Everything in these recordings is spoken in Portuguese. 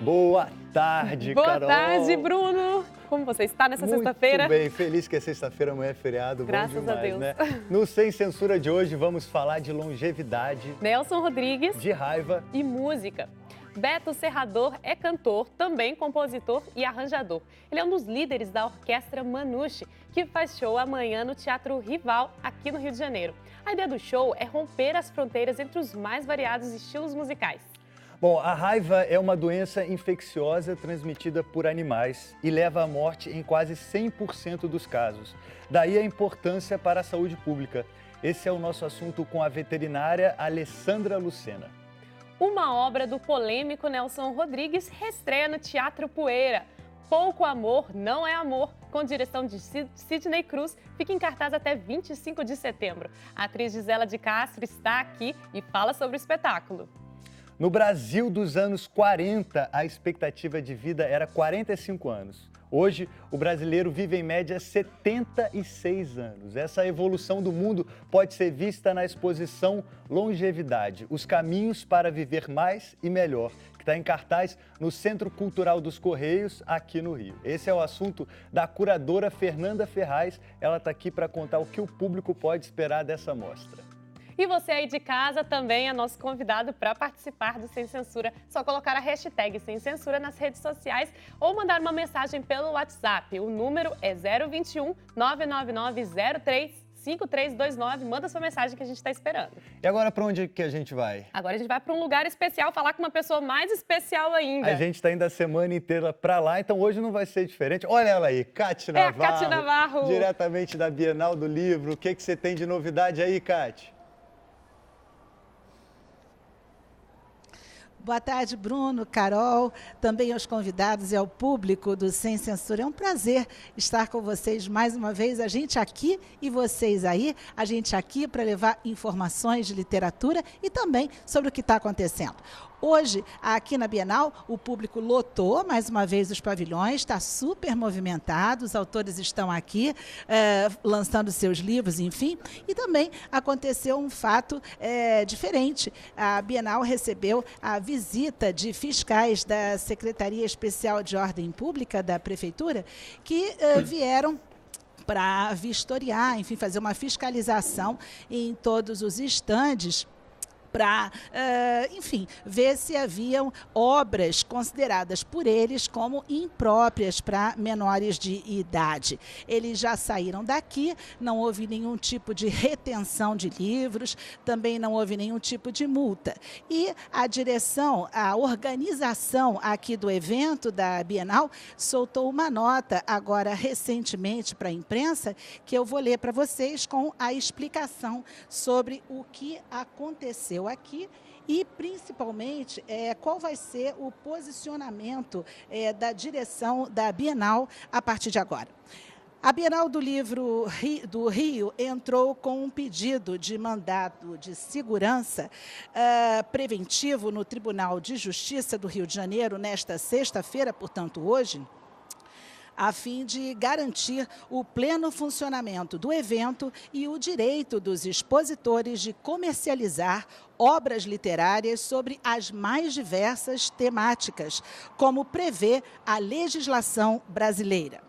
Boa tarde, Boa Carol. tarde, Bruno. Como você está nessa sexta-feira? Muito bem, feliz que é sexta-feira, amanhã é feriado. Graças bom demais, a Deus. Né? No Sem Censura de hoje, vamos falar de longevidade, Nelson Rodrigues de raiva e música. Beto Serrador é cantor, também compositor e arranjador. Ele é um dos líderes da Orquestra Manouche, que faz show amanhã no Teatro Rival, aqui no Rio de Janeiro. A ideia do show é romper as fronteiras entre os mais variados estilos musicais. Bom, a raiva é uma doença infecciosa transmitida por animais e leva à morte em quase 100% dos casos. Daí a importância para a saúde pública. Esse é o nosso assunto com a veterinária Alessandra Lucena. Uma obra do polêmico Nelson Rodrigues reestreia no Teatro Poeira. Pouco Amor Não é Amor, com direção de Sidney Cruz, fica em cartaz até 25 de setembro. A atriz Gisela de Castro está aqui e fala sobre o espetáculo. No Brasil dos anos 40, a expectativa de vida era 45 anos. Hoje, o brasileiro vive em média 76 anos. Essa evolução do mundo pode ser vista na exposição Longevidade, os caminhos para viver mais e melhor, que está em cartaz no Centro Cultural dos Correios, aqui no Rio. Esse é o assunto da curadora Fernanda Ferraz. Ela está aqui para contar o que o público pode esperar dessa mostra. E você aí de casa também é nosso convidado para participar do Sem Censura. Só colocar a hashtag Sem Censura nas redes sociais ou mandar uma mensagem pelo WhatsApp. O número é 021 999 03 5329. Manda sua mensagem que a gente está esperando. E agora para onde que a gente vai? Agora a gente vai para um lugar especial, falar com uma pessoa mais especial ainda. A gente está indo a semana inteira para lá, então hoje não vai ser diferente. Olha ela aí, Cate Navarro. É a Cate Navarro. Diretamente da Bienal do Livro. O que você tem de novidade aí, Cate? Boa tarde, Bruno, Carol, também aos convidados e ao público do Sem Censura. É um prazer estar com vocês mais uma vez, a gente aqui e vocês aí, a gente aqui para levar informações de literatura e também sobre o que está acontecendo. Hoje, aqui na Bienal, o público lotou mais uma vez os pavilhões, está super movimentado, os autores estão aqui lançando seus livros, enfim. E também aconteceu um fato diferente. A Bienal recebeu a visita de fiscais da Secretaria Especial de Ordem Pública da Prefeitura, que vieram para vistoriar, enfim, fazer uma fiscalização em todos os estandes, para, enfim, ver se haviam obras consideradas por eles como impróprias para menores de idade. Eles já saíram daqui, não houve nenhum tipo de retenção de livros, também não houve nenhum tipo de multa. E a direção, a organização aqui do evento da Bienal soltou uma nota agora recentemente para a imprensa, que eu vou ler para vocês com a explicação sobre o que aconteceu aqui e, principalmente, qual vai ser o posicionamento da direção da Bienal a partir de agora. A Bienal do Livro do Rio entrou com um pedido de mandado de segurança preventivo no Tribunal de Justiça do Rio de Janeiro nesta sexta-feira, portanto, hoje, a fim de garantir o pleno funcionamento do evento e o direito dos expositores de comercializar obras literárias sobre as mais diversas temáticas, como prevê a legislação brasileira.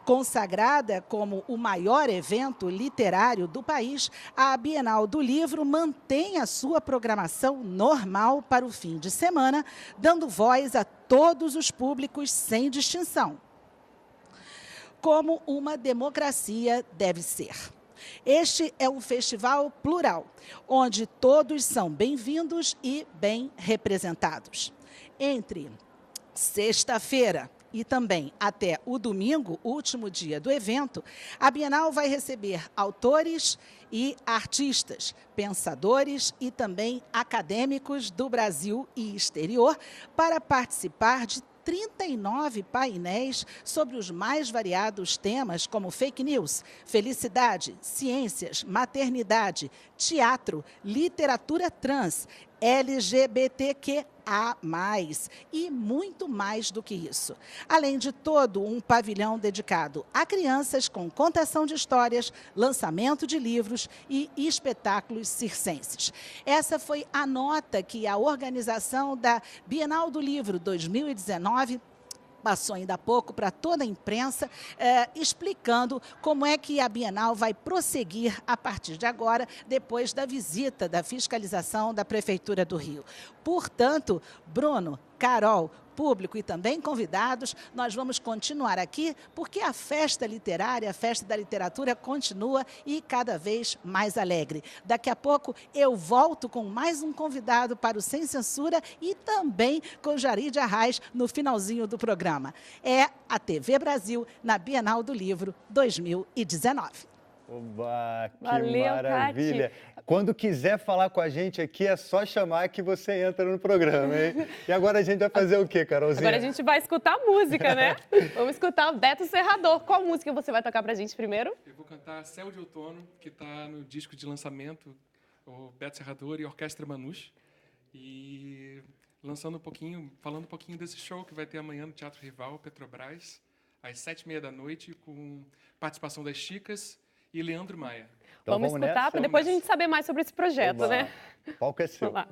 Consagrada como o maior evento literário do país, a Bienal do Livro mantém a sua programação normal para o fim de semana, dando voz a todos os públicos sem distinção, como uma democracia deve ser. Este é um festival plural, onde todos são bem-vindos e bem representados. Entre sexta-feira e também até o domingo, último dia do evento, a Bienal vai receber autores e artistas, pensadores e também acadêmicos do Brasil e exterior para participar de 39 painéis sobre os mais variados temas como fake news, felicidade, ciências, maternidade, teatro, literatura trans, LGBTQ+, a mais e muito mais do que isso. Além de todo um pavilhão dedicado a crianças com contação de histórias, lançamento de livros e espetáculos circenses. Essa foi a nota que a organização da Bienal do Livro 2019 passou ainda há pouco para toda a imprensa, explicando como é que a Bienal vai prosseguir a partir de agora, depois da visita da fiscalização da Prefeitura do Rio. Portanto, Bruno, Carol, público e também convidados, nós vamos continuar aqui porque a festa literária, a festa da literatura continua e cada vez mais alegre. Daqui a pouco eu volto com mais um convidado para o Sem Censura e também com Jarid Arraes no finalzinho do programa. É a TV Brasil na Bienal do Livro 2019. Oba, que Valeu, maravilha! Quando quiser falar com a gente aqui, é só chamar que você entra no programa, hein? E agora a gente vai fazer o quê, Carolzinha? Agora a gente vai escutar música, né? Vamos escutar o Beto Serrador. Qual música você vai tocar pra gente primeiro? Eu vou cantar Céu de Outono, que está no disco de lançamento, o Beto Serrador e Orquestra Manus. E lançando um pouquinho, falando um pouquinho desse show que vai ter amanhã no Teatro Rival, Petrobras, às 19h30, com participação das Chicas e Leandro Maia. Então, vamos escutar para depois a gente saber mais sobre esse projeto, Oba. né? O palco é seu. Vamos lá.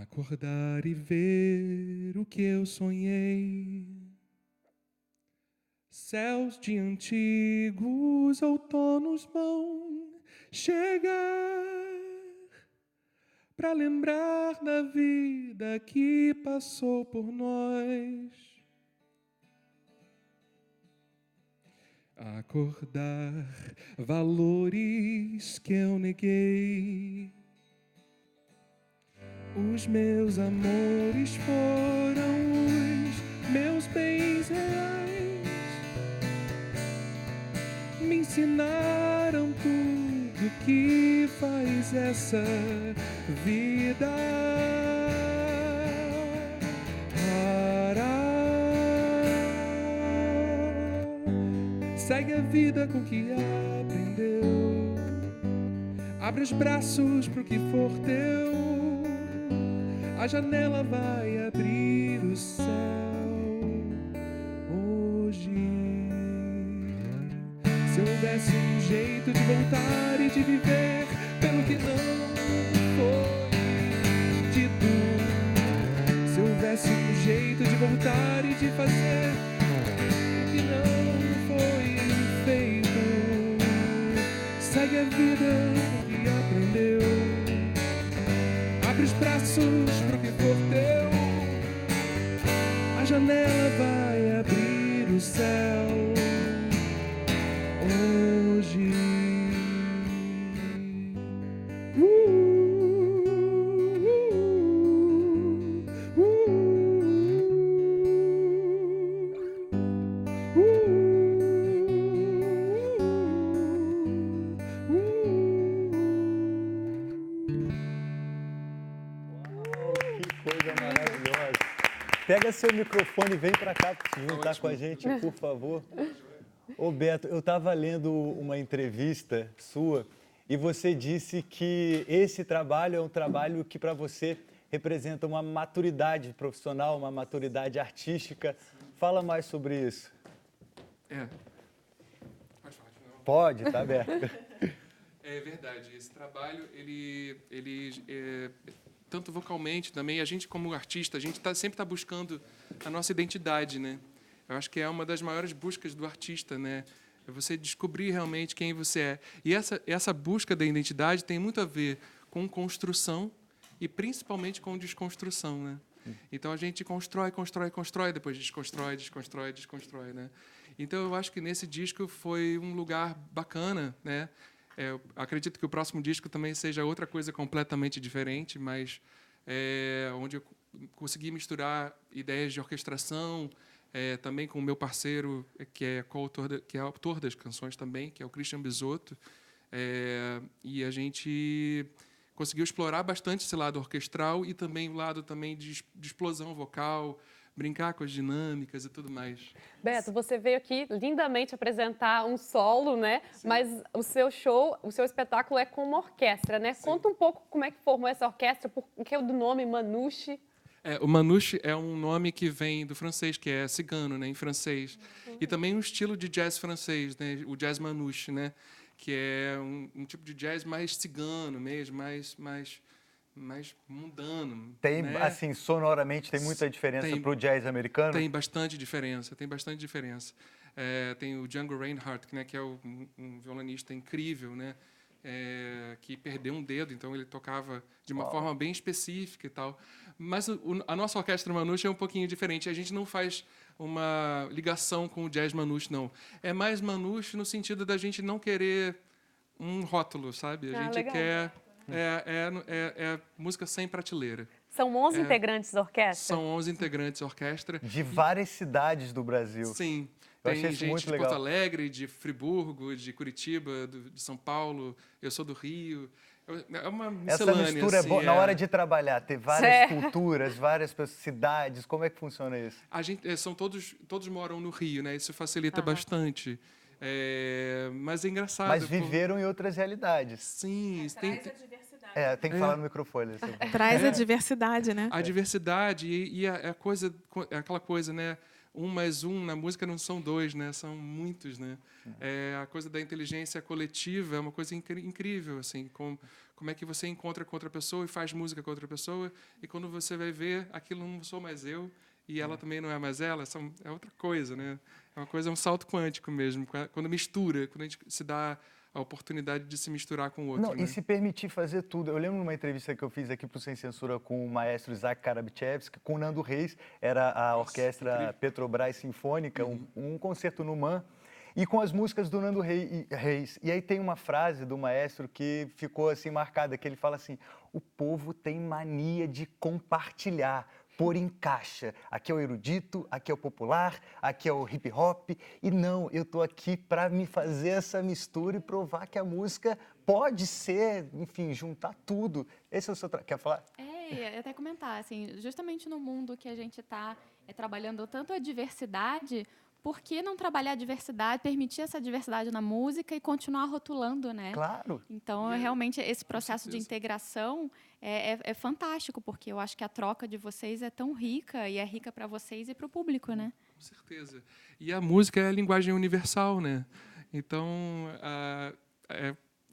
Acordar e ver o que eu sonhei, céus de antigos outonos vão chegar para lembrar da vida que passou por nós. Acordar valores que eu neguei. Os meus amores foram os meus bens reais. Me ensinaram tudo que faz essa vida. Segue a vida com o que aprendeu. Abre os braços pro que for teu. A janela vai abrir o céu hoje. Se houvesse um jeito de voltar e de viver pelo que não foi dito. Se houvesse um jeito de voltar e de fazer o que não foi feito. Segue a vida que aprendeu. Abre os braços pro que for teu. A janela vai abrir o céu hoje. Pega seu microfone e vem para cá para se juntar com a gente, por favor. Ô Beto, eu estava lendo uma entrevista sua e você disse que esse trabalho é um trabalho que para você representa uma maturidade profissional, uma maturidade artística. Fala mais sobre isso. Pode falar de novo. Pode, tá aberto. É verdade, esse trabalho, ele tanto vocalmente também, a gente como artista, a gente sempre está buscando a nossa identidade, né? Eu acho que é uma das maiores buscas do artista, né? É você descobrir realmente quem você é. E essa busca da identidade tem muito a ver com construção e principalmente com desconstrução, né? Então a gente constrói, depois desconstrói, né? Então eu acho que nesse disco foi um lugar bacana, né? Eu acredito que o próximo disco também seja outra coisa completamente diferente, mas onde eu consegui misturar ideias de orquestração, também com o meu parceiro, que é autor das canções também, que é o Christian Bisotto. E a gente conseguiu explorar bastante esse lado orquestral e também o lado também de explosão vocal, brincar com as dinâmicas e tudo mais. Beto, você veio aqui lindamente apresentar um solo, né? Sim. Mas o seu show, o seu espetáculo é com uma orquestra, né? Sim. Conta um pouco como é que formou essa orquestra, por que o do nome Manouche. O Manouche é um nome que vem do francês, que é cigano, né, em francês. E também um estilo de jazz francês, né, o jazz manouche, né, que é um tipo de jazz mais cigano mesmo, mais mundano. Tem, né? assim, sonoramente tem muita diferença para o jazz americano? Tem bastante diferença, tem bastante diferença. Tem o Django Reinhardt, né, que é um violonista incrível, né, que perdeu um dedo, então ele tocava de uma forma bem específica e tal. Mas a nossa orquestra Manouche é um pouquinho diferente. A gente não faz uma ligação com o jazz Manouche, não. É mais Manouche no sentido da gente não querer um rótulo, sabe? A gente legal. quer... música sem prateleira. São 11 integrantes da orquestra? São 11 integrantes da orquestra. De várias cidades do Brasil. Sim. Eu Tem achei isso gente muito de legal. Porto Alegre, de Friburgo, de Curitiba, de São Paulo. Eu sou do Rio. É uma miscelânea. Essa mistura é boa. Na hora de trabalhar, ter várias Certo. culturas, várias cidades, como é que funciona isso? A gente, todos moram no Rio, né? Isso facilita bastante. Mas é engraçado. Mas viveram em outras realidades. Sim. Tem que falar no microfone. Assim. Traz a diversidade, né? A diversidade e aquela coisa, né? 1 mais 1 na música não são 2, né? São muitos, né? A coisa da inteligência coletiva é uma coisa incrível, assim, como é que você encontra com outra pessoa e faz música com outra pessoa e quando você vai ver, aquilo não sou mais eu e ela também não é mais ela, é outra coisa, né? É um salto quântico mesmo, quando mistura, quando a gente se dá a oportunidade de se misturar com o outro. Não, né? E se permitir fazer tudo. Eu lembro numa entrevista que eu fiz aqui para o Sem Censura com o maestro Isaac Karabichevski, com o Nando Reis, era a orquestra incrível. Petrobras Sinfônica, um concerto no MAN, e com as músicas do Nando Reis. E aí tem uma frase do maestro que ficou assim marcada, que ele fala assim: o povo tem mania de compartilhar, pôr em caixa. Aqui é o erudito, aqui é o popular, aqui é o hip hop. E não, eu tô aqui para me fazer essa mistura e provar que a música pode ser, enfim, juntar tudo. Esse é o seu Quer falar? Eu ia até comentar, assim, justamente no mundo que a gente está trabalhando tanto a diversidade, por que não trabalhar a diversidade, permitir essa diversidade na música e continuar rotulando, né? Claro. Então, realmente, esse processo de integração é fantástico, porque eu acho que a troca de vocês é tão rica, e é rica para vocês e para o público, né? Com certeza. E a música é a linguagem universal, né? Então,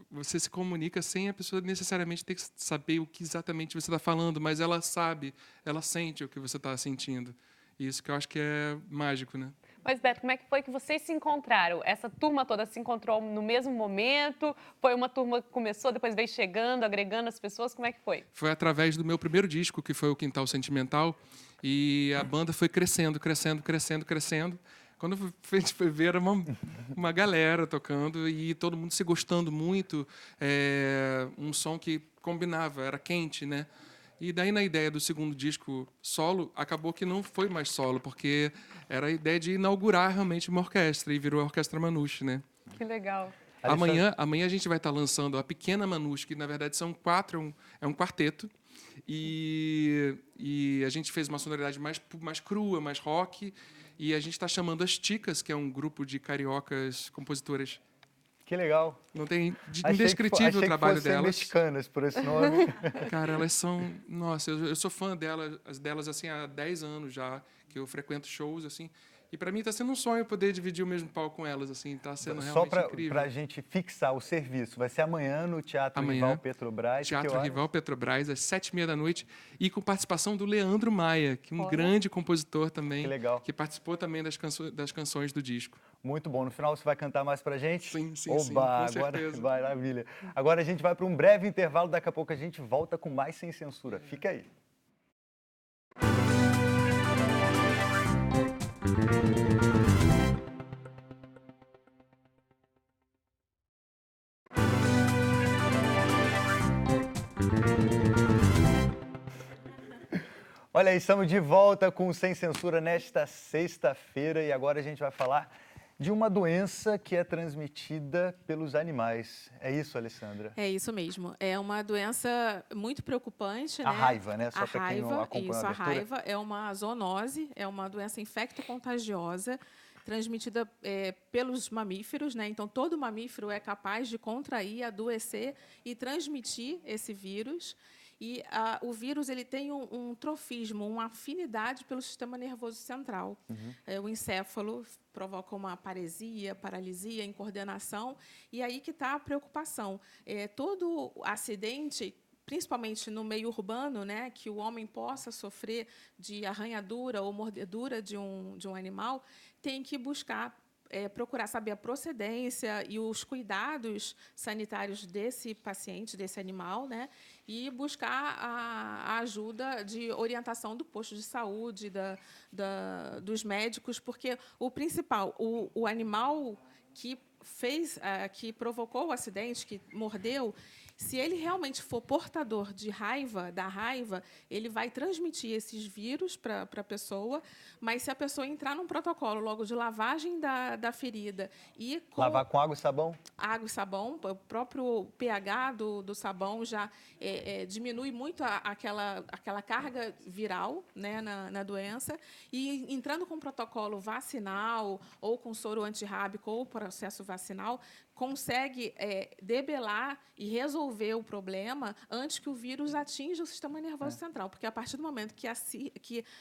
você se comunica sem a pessoa necessariamente ter que saber o que exatamente você está falando, mas ela sabe, ela sente o que você está sentindo. E isso que eu acho que é mágico, né? Mas, Beto, como é que foi que vocês se encontraram? Essa turma toda se encontrou no mesmo momento? Foi uma turma que começou, depois veio chegando, agregando as pessoas? Como é que foi? Foi através do meu primeiro disco, que foi o Quintal Sentimental, e a banda foi crescendo. Quando a gente foi ver, era uma galera tocando e todo mundo se gostando muito. Um som que combinava, era quente, né? E daí, na ideia do segundo disco solo, acabou que não foi mais solo, porque era a ideia de inaugurar realmente uma orquestra, e virou a Orquestra Manouche, né? Que legal. Amanhã a gente vai estar lançando a Pequena Manouche, que, na verdade, são 4, é um quarteto, e a gente fez uma sonoridade mais crua, mais rock, e a gente está chamando as Ticas, que é um grupo de cariocas compositoras. Que legal. Não tem Achei indescritível o trabalho que fossem delas. mexicanas por esse nome. Cara, elas são... Nossa, eu sou fã delas assim, há 10 anos já, que eu frequento shows, assim. E para mim está sendo um sonho poder dividir o mesmo palco com elas, assim. Está sendo realmente incrível. Só para a gente fixar o serviço, vai ser amanhã no Teatro Rival Petrobras. Teatro Rival Petrobras, às 19h30, e com participação do Leandro Maia, que é um grande compositor também. Que legal. Que participou também das canções do disco. Muito bom. No final você vai cantar mais pra gente? Sim, Oba, com agora certeza. Maravilha. Agora a gente vai para um breve intervalo, daqui a pouco a gente volta com mais Sem Censura. Fica aí. Olha aí, estamos de volta com o Sem Censura nesta sexta-feira e agora a gente vai falar de uma doença que é transmitida pelos animais. É isso, Alessandra? É isso mesmo. É uma doença muito preocupante, A né? raiva, né? Só A para quem não raiva, acompanha isso, a a abertura. raiva é uma zoonose, é uma doença infecto-contagiosa, transmitida pelos mamíferos, né? Então, todo mamífero é capaz de contrair, adoecer e transmitir esse vírus. E o vírus ele tem um trofismo, uma afinidade pelo sistema nervoso central. O encéfalo provoca uma paresia, paralisia, incoordenação, e aí que está a preocupação. Todo acidente, principalmente no meio urbano, né, que o homem possa sofrer de arranhadura ou mordedura de um animal, tem que buscar procurar saber a procedência e os cuidados sanitários desse paciente, desse animal, né, e buscar a ajuda de orientação do posto de saúde, dos médicos, porque o principal, o animal que provocou o acidente, que mordeu, se ele realmente for portador de raiva, da raiva, ele vai transmitir esses vírus para a pessoa, mas se a pessoa entrar num protocolo logo de lavagem da ferida e lavar com água e sabão? Água e sabão, o próprio pH do sabão já diminui muito aquela carga viral, né, na doença, e entrando com um protocolo vacinal ou com soro antirrábico ou processo vacinal, consegue debelar e resolver o problema antes que o vírus atinja o sistema nervoso central, porque a partir do momento que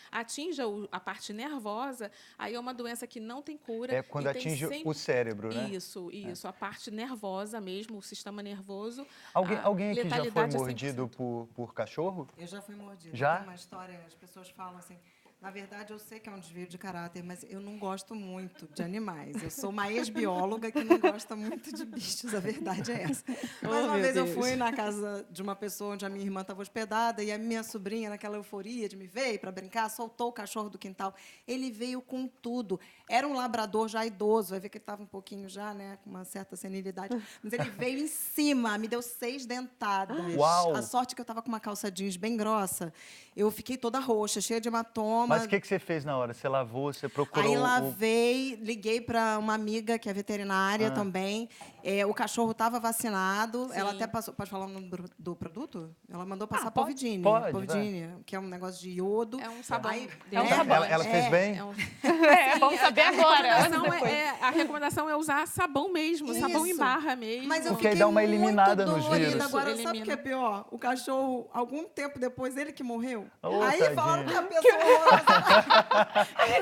atinja a parte nervosa, aí é uma doença que não tem cura. É quando atinge o cérebro, né? Isso, a parte nervosa mesmo, o sistema nervoso. Alguém aqui já foi mordido por cachorro? Eu já fui mordida. Já? Tem uma história, as pessoas falam assim... Na verdade, eu sei que é um desvio de caráter, mas eu não gosto muito de animais. Eu sou uma ex-bióloga que não gosta muito de bichos, a verdade é essa. Mas uma vez eu fui na casa de uma pessoa onde a minha irmã estava hospedada e a minha sobrinha, naquela euforia de me ver para brincar, soltou o cachorro do quintal. Ele veio com tudo. Era um labrador já idoso, vai ver que ele estava um pouquinho já, né, com uma certa senilidade. Mas ele veio em cima, me deu 6 dentadas. Uau! A sorte é que eu estava com uma calça jeans bem grossa. Eu fiquei toda roxa, cheia de hematoma. Mas o que você fez na hora? Você lavou, você procurou... Aí lavei, liguei para uma amiga que é veterinária também. O cachorro estava vacinado. Sim. Ela até passou... Pode falar o nome do produto? Ela mandou passar Povidine. Pode, Povidine, que é um negócio de iodo. É um sabão. Ela fez bem? Vamos saber agora. A recomendação é usar sabão mesmo, sabão em barra mesmo. Mas eu Porque aí fiquei dá uma muito eliminada nos dolorida. vírus. Agora, sabe o que é pior? O cachorro, algum tempo depois, ele que morreu. Ô, Aí tadinho. falaram que a pessoa horrorosa.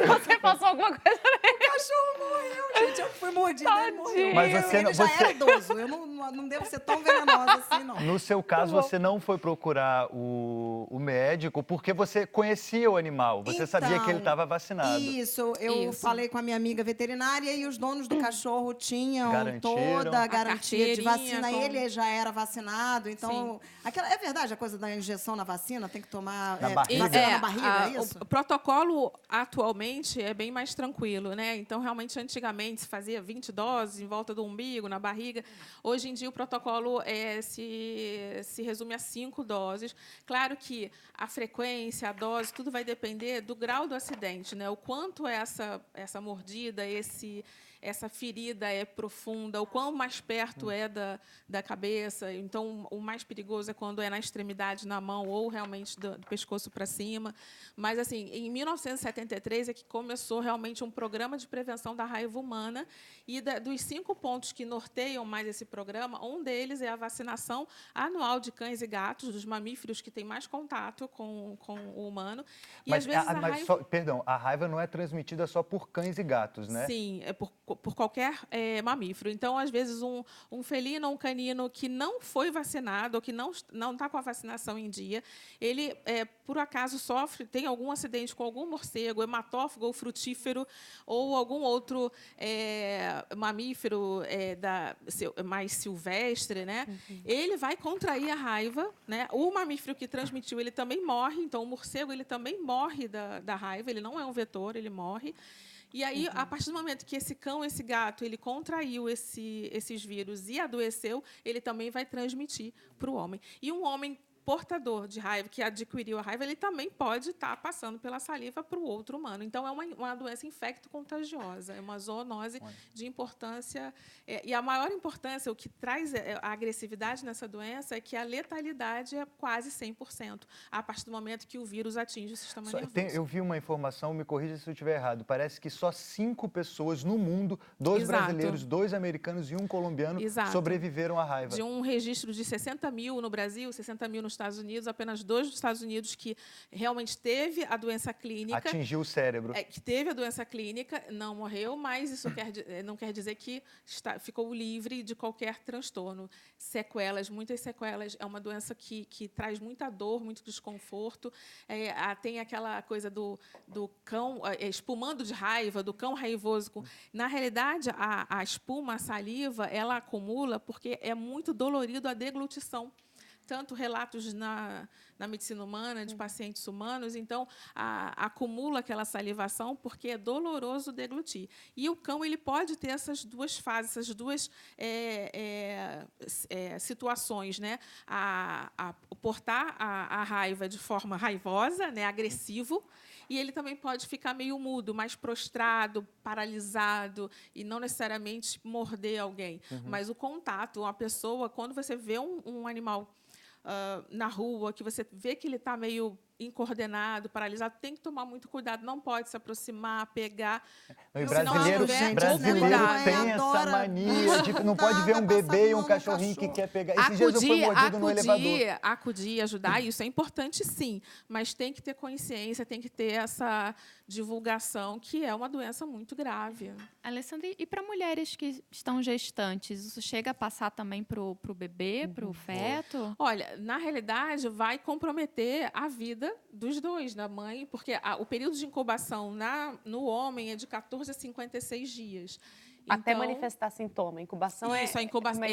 Você passou alguma coisa? O cachorro morreu, gente. Eu fui mordida, ele morreu. Mas Ele já era idoso. Eu não devo ser tão venenosa assim, não. No seu caso, você não foi procurar o médico porque você conhecia o animal. Você sabia que ele estava vacinado. Isso. Eu falei com a minha amiga veterinária e os donos do cachorro tinham Garantiram. toda a garantia de vacina. com- Ele já era vacinado, então... É verdade a coisa da injeção na vacina? Tem que tomar Na barriga? vacina na barriga, é isso? O protocolo atualmente é bem mais tranquilo, né? Então, realmente, antigamente se fazia 20 doses em volta do umbigo, na barriga. Hoje em dia, o protocolo se resume a 5 doses. Claro que a frequência, a dose, tudo vai depender do grau do acidente, né? O quanto essa mordida, essa ferida é profunda, o quão mais perto é da cabeça. Então, o mais perigoso é quando é na extremidade, na mão, ou realmente do pescoço para cima. Mas, assim, em 1973 é que começou realmente um programa de prevenção da raiva humana. E dos 5 pontos que norteiam mais esse programa, um deles é a vacinação anual de cães e gatos, dos mamíferos que têm mais contato com o humano. E, Mas, às vezes, perdão, a raiva não é transmitida só por cães e gatos, né? Sim, é por qualquer mamífero. Então, às vezes, um felino ou um canino que não foi vacinado ou que não está com a vacinação em dia, ele, por acaso, tem algum acidente com algum morcego, hematófago ou frutífero, ou algum outro mamífero mais silvestre, né? Ele vai contrair a raiva, né? O mamífero que transmitiu, ele também morre. Então, o morcego, ele também morre da raiva. Ele não é um vetor, ele morre. E aí, a partir do momento que esse cão, esse gato, ele contraiu esses vírus e adoeceu, ele também vai transmitir para o homem. E um homem portador de raiva, que adquiriu a raiva, ele também pode estar passando pela saliva para o outro humano. Então, é uma doença infecto-contagiosa, é uma zoonose de importância. E a maior importância, o que traz a agressividade nessa doença, é que a letalidade é quase 100%, a partir do momento que o vírus atinge o sistema nervoso. Eu vi uma informação, me corrija se eu estiver errado, parece que só 5 pessoas no mundo, 2 brasileiros, 2 americanos e 1 colombiano, sobreviveram à raiva. De um registro de 60 mil no Brasil, 60 mil nos Estados Unidos, apenas 2 dos Estados Unidos que realmente teve a doença clínica. Atingiu o cérebro. Que teve a doença clínica, não morreu, mas isso não quer dizer que ficou livre de qualquer transtorno. Sequelas, muitas sequelas. É uma doença que traz muita dor, muito desconforto. Tem aquela coisa do cão espumando de raiva, do cão raivoso. Na realidade, a espuma, a saliva, ela acumula porque é muito dolorido a deglutição. Tanto relatos na medicina humana, de pacientes humanos, então, acumula aquela salivação porque é doloroso deglutir. E o cão ele pode ter essas 2 fases, essas 2 situações, né? Portar a raiva de forma raivosa, né? Agressivo, e ele também pode ficar meio mudo, mais prostrado, paralisado, e não necessariamente morder alguém. Mas o contato, uma pessoa, quando você vê um animal na rua, que você vê que ele está meio incoordenado, paralisado, tem que tomar muito cuidado, não pode se aproximar, pegar. O brasileiro tem essa mania de não pode ver um bebê e um cachorrinho que quer pegar. Esses dias eu fui mordido no elevador. Acudir, ajudar, isso é importante, sim, mas tem que ter consciência, tem que ter essa divulgação, que é uma doença muito grave. Alessandra, e para mulheres que estão gestantes, isso chega a passar também para o bebê, para o feto? Olha, na realidade, vai comprometer a vida dos 2, da mãe, porque o período de incubação no homem é de 14 a 56 dias. Até então, manifestar sintoma. Incubação isso, a incubação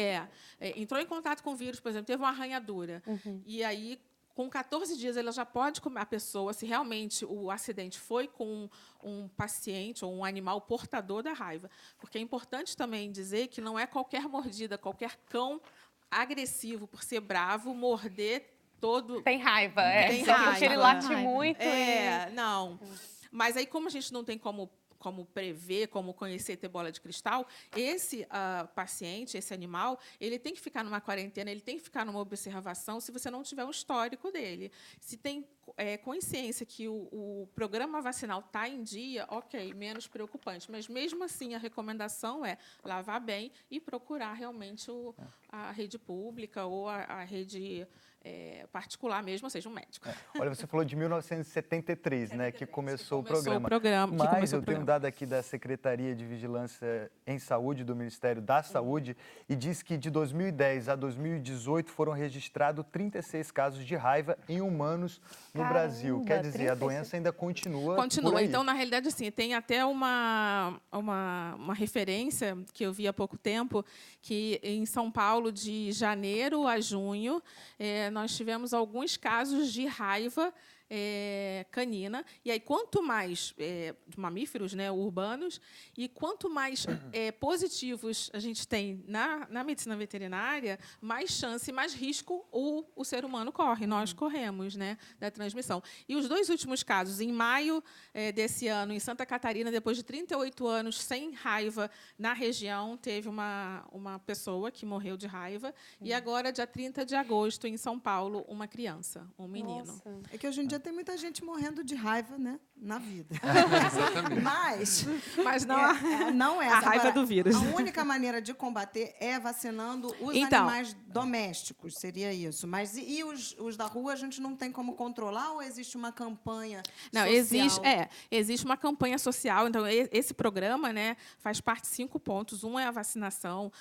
entrou em contato com o vírus, por exemplo, teve uma arranhadura. E aí, com 14 dias, ela já pode comer a pessoa, se realmente o acidente foi com um paciente ou um animal portador da raiva. Porque é importante também dizer que não é qualquer mordida, qualquer cão agressivo, por ser bravo, morder todo... Tem raiva, Tem raiva. Porque ele late muito. Não. Mas aí, como a gente não tem como prever, como conhecer, ter bola de cristal, esse paciente, esse animal, ele tem que ficar numa quarentena, ele tem que ficar numa observação se você não tiver um histórico dele. Se tem consciência que o programa vacinal está em dia, ok, menos preocupante. Mas, mesmo assim, a recomendação é lavar bem e procurar realmente a rede pública ou a rede particular mesmo, ou seja, um médico. Olha, você falou de 1973, né, que começou o programa. Mas eu tenho um dado aqui da Secretaria de Vigilância em Saúde, do Ministério da Saúde, e diz que de 2010 a 2018 foram registrados 36 casos de raiva em humanos no Brasil. Quer dizer, a doença ainda continua. Continua. Então, na realidade, assim, tem até uma referência que eu vi há pouco tempo, que em São Paulo, de janeiro a junho, nós tivemos alguns casos de raiva canina. E aí, quanto mais de mamíferos, né, urbanos, e quanto mais positivos a gente tem na medicina veterinária, mais chance, mais risco o ser humano corre, nós corremos, né, da transmissão. E os 2 últimos casos, em maio desse ano, em Santa Catarina, depois de 38 anos sem raiva na região, teve uma pessoa que morreu de raiva. E agora, dia 30 de agosto, em São Paulo, uma criança, um menino. Nossa. É que hoje em dia tem muita gente morrendo de raiva, né, na vida. Exatamente. Mas não é a raiva do vírus. A única maneira de combater é vacinando os animais domésticos, seria isso. Mas e os da rua a gente não tem como controlar, ou existe uma campanha social? Existe uma campanha social. Então, esse programa, né, faz parte de 5 pontos. Um é a vacinação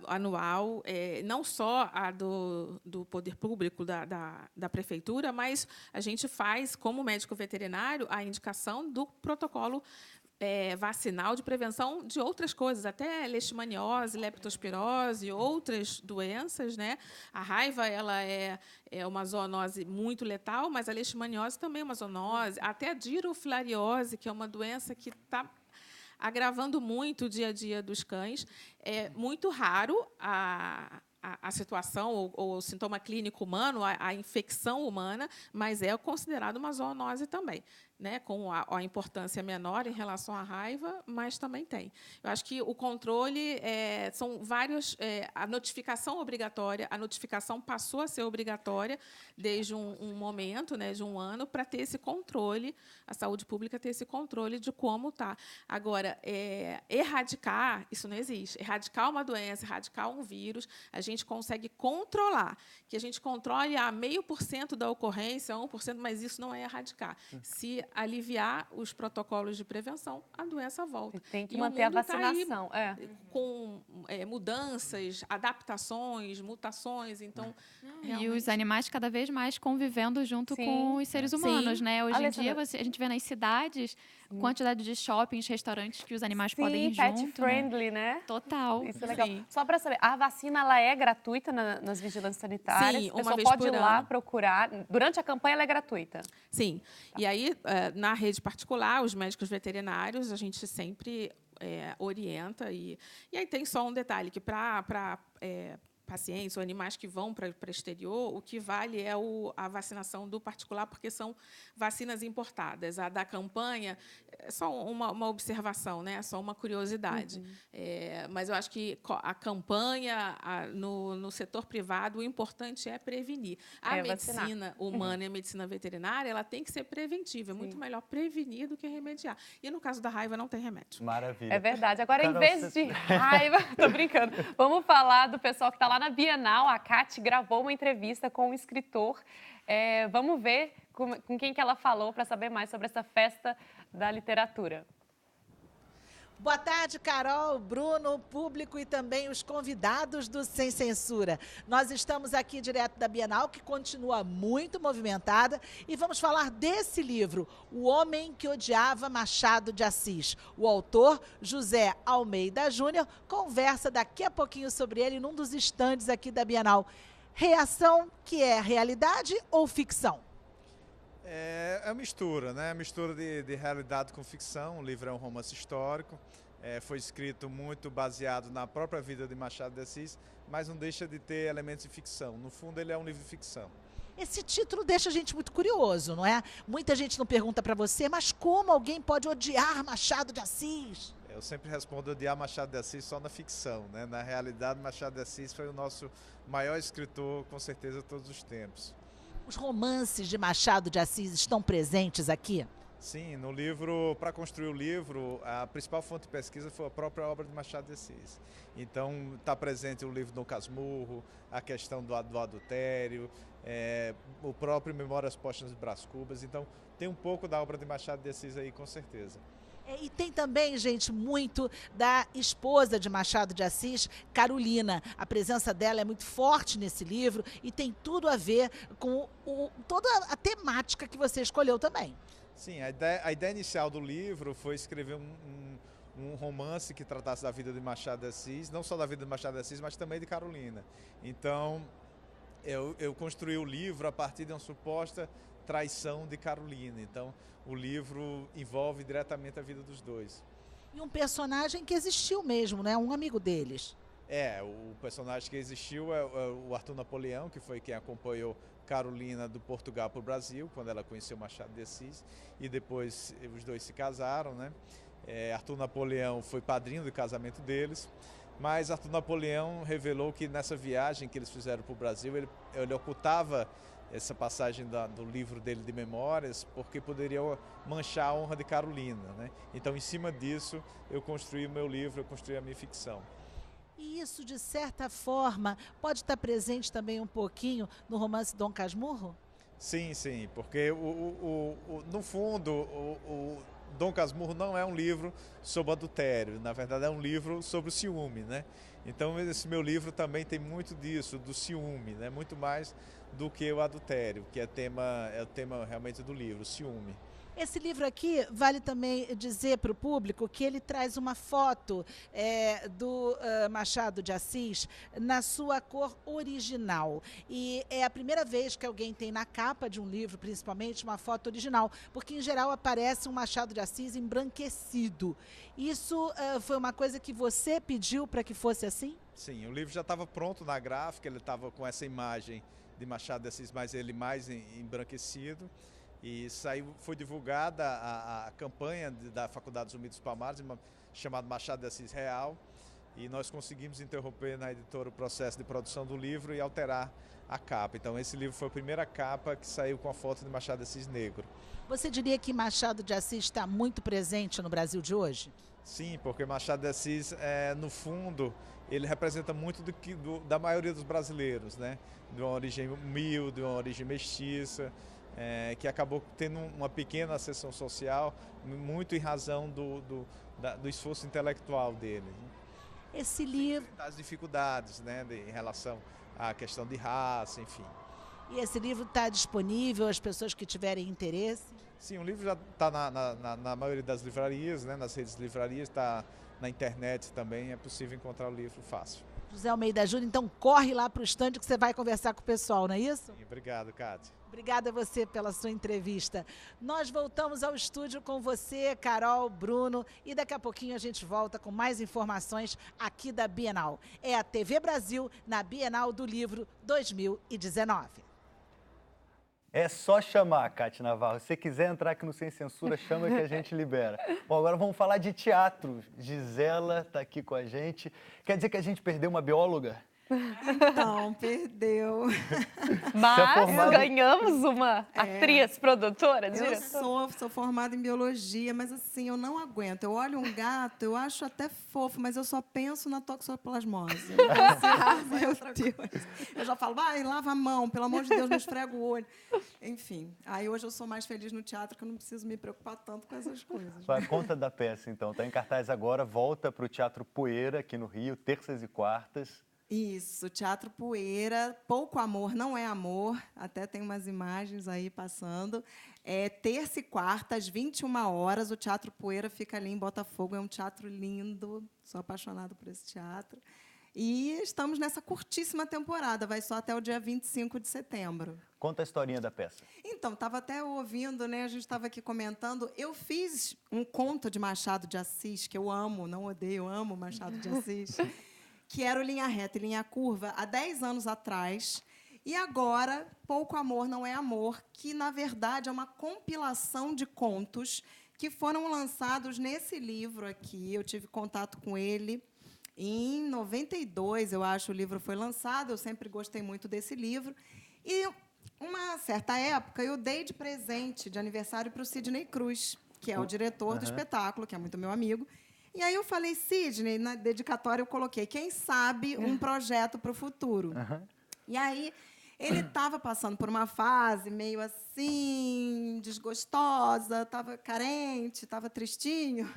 anual, não só a do poder público, da prefeitura, mas a gente faz, como médico veterinário, a indicação do protocolo vacinal de prevenção de outras coisas, até leishmaniose, leptospirose, outras doenças, né? A raiva ela é uma zoonose muito letal, mas a leishmaniose também é uma zoonose, até a dirofilariose, que é uma doença que está agravando muito o dia a dia dos cães. É muito raro a a situação ou o sintoma clínico humano, a infecção humana, mas é considerado uma zoonose também, né, com a importância menor em relação à raiva, mas também tem. Eu acho que o controle são vários. A notificação obrigatória, a notificação passou a ser obrigatória desde um momento, né, de um ano, para ter esse controle, a saúde pública ter esse controle de como está. Agora, erradicar, isso não existe. Erradicar uma doença, erradicar um vírus, a gente consegue controlar. Que a gente controle a 0,5% da ocorrência, 1%, mas isso não é erradicar. Se aliviar os protocolos de prevenção, a doença volta. Tem que manter a vacinação. Com mudanças, adaptações, mutações. Então, E os animais cada vez mais convivendo junto com os seres humanos, né? Hoje em dia, a gente vê nas cidades quantidade de shoppings, restaurantes que os animais podem ir pet junto. friendly, né? Total. Isso é legal. Só para saber, a vacina ela é gratuita nas vigilâncias sanitárias? Sim, a pessoa pode ir lá ano. Procurar. Durante a campanha ela é gratuita? Sim. E aí, na rede particular, os médicos veterinários, a gente sempre orienta. E aí tem só um detalhe, que para pacientes ou animais que vão para o exterior, o que vale é a vacinação do particular, porque são vacinas importadas. A da campanha é só uma observação, né? É só uma curiosidade. Mas eu acho que a campanha, no setor privado, o importante é prevenir. A medicina humana e a medicina veterinária, ela tem que ser preventiva. É muito melhor prevenir do que remediar. E, no caso da raiva, não tem remédio. Maravilha. É verdade. Agora, Carol, em vez de raiva... Tô brincando. Vamos falar do pessoal que está lá na Bienal. A Kati gravou uma entrevista com um escritor. Vamos ver com quem que ela falou para saber mais sobre essa festa da literatura. Boa tarde, Carol, Bruno, público e também os convidados do Sem Censura. Nós estamos aqui direto da Bienal, que continua muito movimentada, e vamos falar desse livro, O Homem que Odiava Machado de Assis. O autor, José Almeida Júnior, conversa daqui a pouquinho sobre ele num dos estandes aqui da Bienal. Reação, que é realidade ou ficção? É mistura, né? Mistura de realidade com ficção. O livro é um romance histórico, foi escrito muito baseado na própria vida de Machado de Assis, mas não deixa de ter elementos de ficção. No fundo, ele é um livro de ficção. Esse título deixa a gente muito curioso, não é? Muita gente não pergunta para você, mas como alguém pode odiar Machado de Assis? Eu sempre respondo odiar Machado de Assis só na ficção, né? Na realidade, Machado de Assis foi o nosso maior escritor, com certeza, de todos os tempos. Os romances de Machado de Assis estão presentes aqui? Sim, no livro, para construir o livro, a principal fonte de pesquisa foi a própria obra de Machado de Assis. Então, está presente o livro Dom Casmurro, a questão do adultério, o próprio Memórias Póstumas de Brás Cubas. Então, tem um pouco da obra de Machado de Assis aí, com certeza. E tem também, gente, muito da esposa de Machado de Assis, Carolina. A presença dela é muito forte nesse livro e tem tudo a ver com toda a temática que você escolheu também. Sim, a ideia inicial do livro foi escrever um romance que tratasse da vida de Machado de Assis, não só da vida de Machado de Assis, mas também de Carolina. Então, eu construí o livro a partir de uma suposta traição de Carolina. Então, o livro envolve diretamente a vida dos dois. E um personagem que existiu mesmo, né? Um amigo deles. O personagem que existiu é o Arthur Napoleão, que foi quem acompanhou Carolina do Portugal para o Brasil, quando ela conheceu Machado de Assis, e depois os dois se casaram, né? Arthur Napoleão foi padrinho do casamento deles, mas Arthur Napoleão revelou que nessa viagem que eles fizeram para o Brasil, ele ocultava essa passagem do livro dele de memórias, porque poderia manchar a honra de Carolina, né? Então, em cima disso, eu construí o meu livro, eu construí a minha ficção. E isso, de certa forma, pode estar presente também um pouquinho no romance Dom Casmurro? Sim, porque, no fundo, o Dom Casmurro não é um livro sobre adultério, na verdade é um livro sobre o ciúme, né? Então, esse meu livro também tem muito disso, do ciúme, né? Muito mais do que o adultério, que é o tema realmente do livro, o ciúme. Esse livro aqui, vale também dizer para o público que ele traz uma foto do Machado de Assis na sua cor original. E é a primeira vez que alguém tem na capa de um livro, principalmente, uma foto original, porque em geral aparece um Machado de Assis embranquecido. Isso foi uma coisa que você pediu para que fosse assim? Sim, o livro já estava pronto na gráfica, ele estava com essa imagem de Machado de Assis, mas ele mais embranquecido. E foi divulgada a campanha da Faculdade Zumbi dos Palmares, chamada Machado de Assis Real, e nós conseguimos interromper na editora o processo de produção do livro e alterar a capa. Então esse livro foi a primeira capa que saiu com a foto de Machado de Assis negro. Você diria que Machado de Assis está muito presente no Brasil de hoje? Sim, porque Machado de Assis, no fundo, ele representa muito da maioria dos brasileiros, né? De uma origem humilde, de uma origem mestiça, que acabou tendo uma pequena ascensão social, muito em razão do esforço intelectual dele. Esse livro... As dificuldades, né, em relação à questão de raça, enfim. E esse livro está disponível às pessoas que tiverem interesse? Sim, o livro já está na maioria das livrarias, né, nas redes de livrarias, está na internet também, é possível encontrar o livro fácil. José Almeida Júnior, então corre lá para o estande que você vai conversar com o pessoal, não é isso? Sim, obrigado, Cátia. Obrigada a você pela sua entrevista. Nós voltamos ao estúdio com você, Carol, Bruno, e daqui a pouquinho a gente volta com mais informações aqui da Bienal. É a TV Brasil na Bienal do Livro 2019. É só chamar, Cátia Navarro. Se você quiser entrar aqui no Sem Censura, chama que a gente libera. Bom, agora vamos falar de teatro. Gisela está aqui com a gente. Quer dizer que a gente perdeu uma bióloga? Então, perdeu. Mas ganhamos uma atriz, produtora, diretora. Eu sou formada em biologia, mas assim, eu não aguento. Eu olho um gato, eu acho até fofo, mas eu só penso na toxoplasmose. Meu Deus. Eu já falo, vai, lava a mão, pelo amor de Deus, não esfrega o olho. Enfim, aí hoje eu sou mais feliz no teatro, que eu não preciso me preocupar tanto com essas coisas. Vai, conta da peça, então. Está em cartaz agora, volta para o Teatro Poeira, aqui no Rio, terças e quartas. Isso, Teatro Poeira, Pouco Amor Não É Amor, até tem umas imagens aí passando. É terça e quarta, às 21 horas, o Teatro Poeira fica ali em Botafogo, é um teatro lindo, sou apaixonada por esse teatro. E estamos nessa curtíssima temporada, vai só até o dia 25 de setembro. Conta a historinha da peça. Então, estava até ouvindo, né? A gente estava aqui comentando. Eu fiz um conto de Machado de Assis, que eu amo, não odeio, eu amo Machado de Assis, que era o Linha Reta e Linha Curva, há 10 anos atrás. E agora, Pouco Amor Não É Amor, que, na verdade, é uma compilação de contos que foram lançados nesse livro aqui. Eu tive contato com ele em 92, eu acho, o livro foi lançado. Eu sempre gostei muito desse livro. E, uma certa época, eu dei de presente, de aniversário, para o Sidney Cruz, que é o diretor do espetáculo, que é muito meu amigo. E aí eu falei, Sidney, na dedicatória eu coloquei, quem sabe um projeto para o futuro. E aí ele estava passando por uma fase meio assim, desgostosa, estava carente, estava tristinho.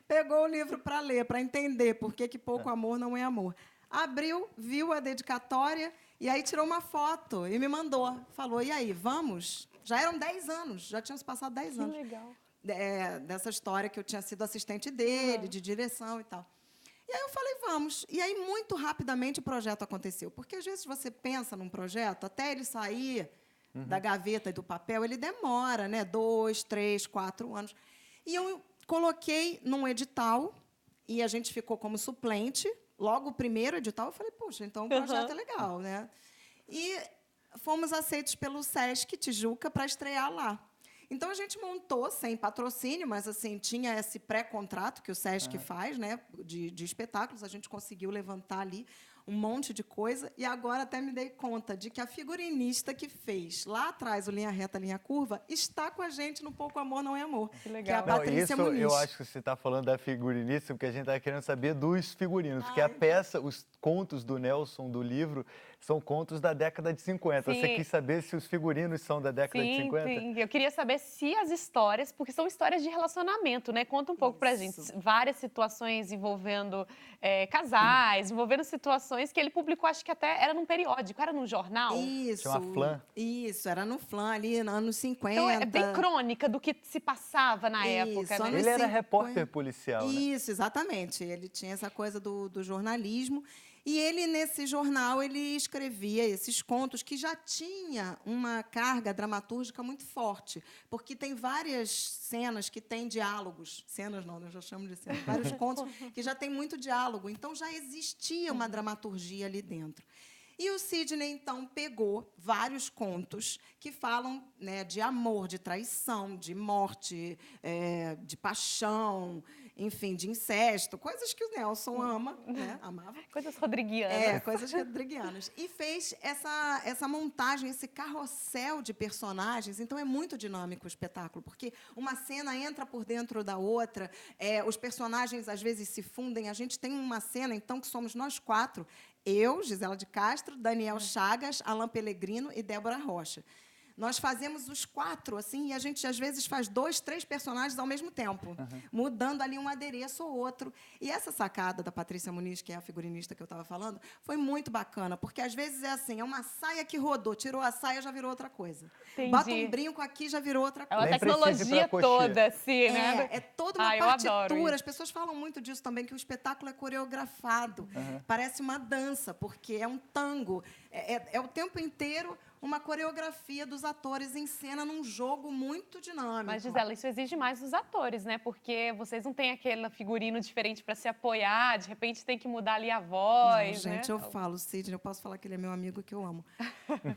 Pegou o livro para ler, para entender por que pouco amor não é amor. Abriu, viu a dedicatória e aí tirou uma foto e me mandou. Falou, e aí, vamos? Já eram 10 anos, já tinham se passado 10 anos. Que legal. Dessa história que eu tinha sido assistente dele, de direção e tal. E aí eu falei, vamos. E aí, muito rapidamente, o projeto aconteceu. Porque, às vezes, você pensa num projeto, até ele sair da gaveta e do papel, ele demora, né? 2, 3, 4 anos. E eu coloquei num edital, e a gente ficou como suplente. Logo, o primeiro edital, eu falei, poxa, então o projeto é legal, né? E fomos aceitos pelo Sesc Tijuca para estrear lá. Então, a gente montou, sem patrocínio, mas assim tinha esse pré-contrato que o Sesc faz, né, de espetáculos. A gente conseguiu levantar ali um monte de coisa. E agora até me dei conta de que a figurinista que fez lá atrás o Linha Reta, Linha Curva, está com a gente no Pouco Amor Não É Amor. Que legal. Que é a Patrícia Muniz. Eu acho que você está falando da figurinista, porque a gente está querendo saber dos figurinos. Porque a peça, os contos do Nelson, do livro, são contos da década de 50. Sim. Você quis saber se os figurinos são da década de 50? Sim. Eu queria saber se as histórias, porque são histórias de relacionamento, né? Conta um pouco pra gente. Várias situações envolvendo casais, envolvendo situações que ele publicou, acho que até era num periódico, era num jornal. Isso. Chama Flan. Isso, era no Flan ali, nos anos 50. Então é bem crônica do que se passava na época, né? Ele era repórter policial, né? Isso, exatamente. Ele tinha essa coisa do jornalismo. E ele, nesse jornal, ele escrevia esses contos que já tinha uma carga dramatúrgica muito forte, porque tem várias cenas que têm diálogos. Cenas não, eu já chamo de cenas. Vários contos que já tem muito diálogo. Então, já existia uma dramaturgia ali dentro. E o Sidney, então, pegou vários contos que falam, né, de amor, de traição, de morte, de paixão, enfim, de incesto, coisas que o Nelson ama, né? Amava. Coisas rodriguianas. Coisas rodriguianas. E fez essa montagem, esse carrossel de personagens. Então, é muito dinâmico o espetáculo, porque uma cena entra por dentro da outra, os personagens, às vezes, se fundem. A gente tem uma cena, então, que somos nós 4, eu, Gisela de Castro, Daniel Chagas, Alain Pellegrino e Débora Rocha. Nós fazemos os 4, assim, e a gente, às vezes, faz 2, 3 personagens ao mesmo tempo, mudando ali um adereço ou outro. E essa sacada da Patrícia Muniz, que é a figurinista que eu estava falando, foi muito bacana, porque, às vezes, é assim, é uma saia que rodou, tirou a saia, já virou outra coisa. Entendi. Bota um brinco aqui, já virou outra É coisa. uma tecnologia toda, assim, né? É toda uma eu adoro partitura. isso. As pessoas falam muito disso também, que o espetáculo é coreografado. Parece uma dança, porque é um tango. É o tempo inteiro uma coreografia dos atores em cena num jogo muito dinâmico. Mas, Gisela, isso exige mais dos atores, né? Porque vocês não têm aquele figurino diferente para se apoiar, de repente tem que mudar ali a voz, Não, gente, né? eu falo, Sidney, eu posso falar que ele é meu amigo, que eu amo.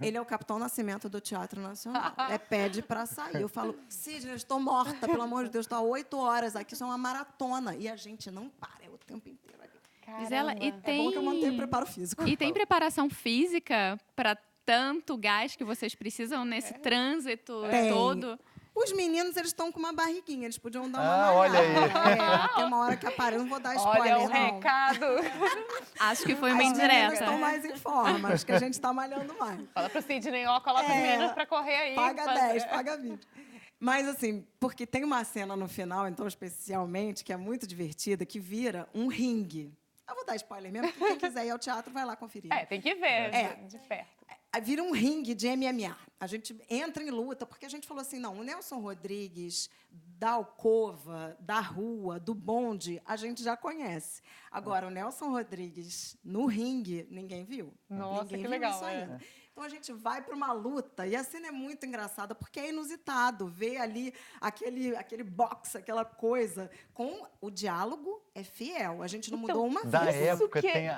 Ele é o Capitão Nascimento do Teatro Nacional. Pede para sair. Eu falo, Sidney, eu estou morta, pelo amor de Deus, estou há 8 horas aqui, isso é uma maratona. E a gente não para, é o tempo inteiro ali. Gisela, e tem... É bom que eu mantenho o preparo físico. E tem preparação física para tanto gás que vocês precisam nesse trânsito todo? Os meninos, eles estão com uma barriguinha, eles podiam dar uma Ah, olha aí. Tem uma hora que aparece, eu não vou dar spoiler, Olha o não. recado. Acho que foi uma As meninas indireta. estão mais em forma, acho que a gente está malhando mais. Fala pro Sidney, ó, coloca os meninos para correr aí. Paga 10, paga 20. Mas, assim, porque tem uma cena no final, então, especialmente, que é muito divertida, que vira um ringue. Eu vou dar spoiler mesmo, porque quem quiser ir ao teatro vai lá conferir. Tem que ver de perto. Vira um ringue de MMA. A gente entra em luta, porque a gente falou assim, não, o Nelson Rodrigues, da alcova, da rua, do bonde, a gente já conhece. Agora, o Nelson Rodrigues no ringue, ninguém viu. Nossa, ninguém que viu legal. isso ainda. Então, a gente vai para uma luta, e a cena é muito engraçada, porque é inusitado ver ali aquele boxe, aquela coisa, com o diálogo é fiel. A gente não mudou uma Da vez. época que- tem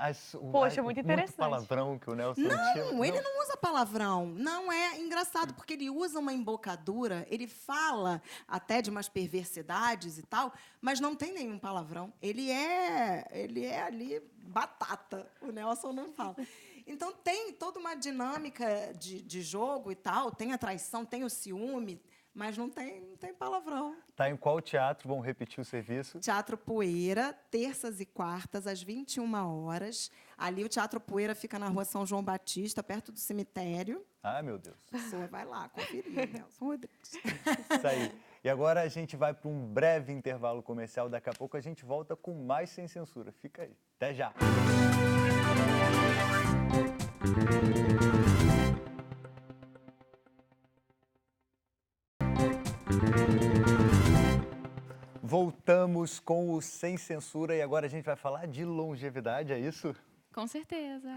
Poxa, muito interessante. palavrão que o Nelson tinha. Não, ele não usa palavrão. Não, é engraçado, porque ele usa uma embocadura, ele fala até de umas perversidades e tal, mas não tem nenhum palavrão. Ele é ali batata. O Nelson não fala. Então, tem toda uma dinâmica de jogo e tal, tem a traição, tem o ciúme, mas não tem palavrão. Tá em qual teatro? Vamos repetir o serviço. Teatro Poeira, terças e quartas, às 21 horas. Ali o Teatro Poeira fica na rua São João Batista, perto do cemitério. Ah, meu Deus. A pessoa vai lá conferir, Nelson Rodrigues. Isso aí. E agora a gente vai para um breve intervalo comercial. Daqui a pouco a gente volta com mais Sem Censura. Fica aí. Até já. Voltamos com o Sem Censura e agora a gente vai falar de longevidade, é isso? Com certeza.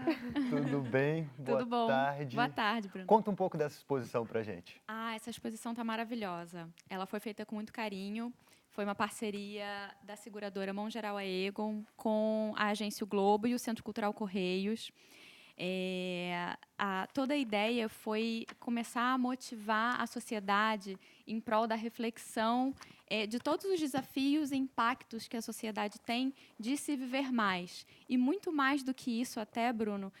Tudo bem? Tudo bom? Tarde. Boa tarde, Bruno. Conta um pouco dessa exposição pra gente. Essa exposição tá maravilhosa. Ela foi feita com muito carinho. Foi uma parceria da seguradora Mão Geral Aegon com a Agência O Globo e o Centro Cultural Correios. Toda a ideia foi começar a motivar a sociedade em prol da reflexão de todos os desafios e impactos que a sociedade tem de se viver mais. E muito mais do que isso até, Bruno,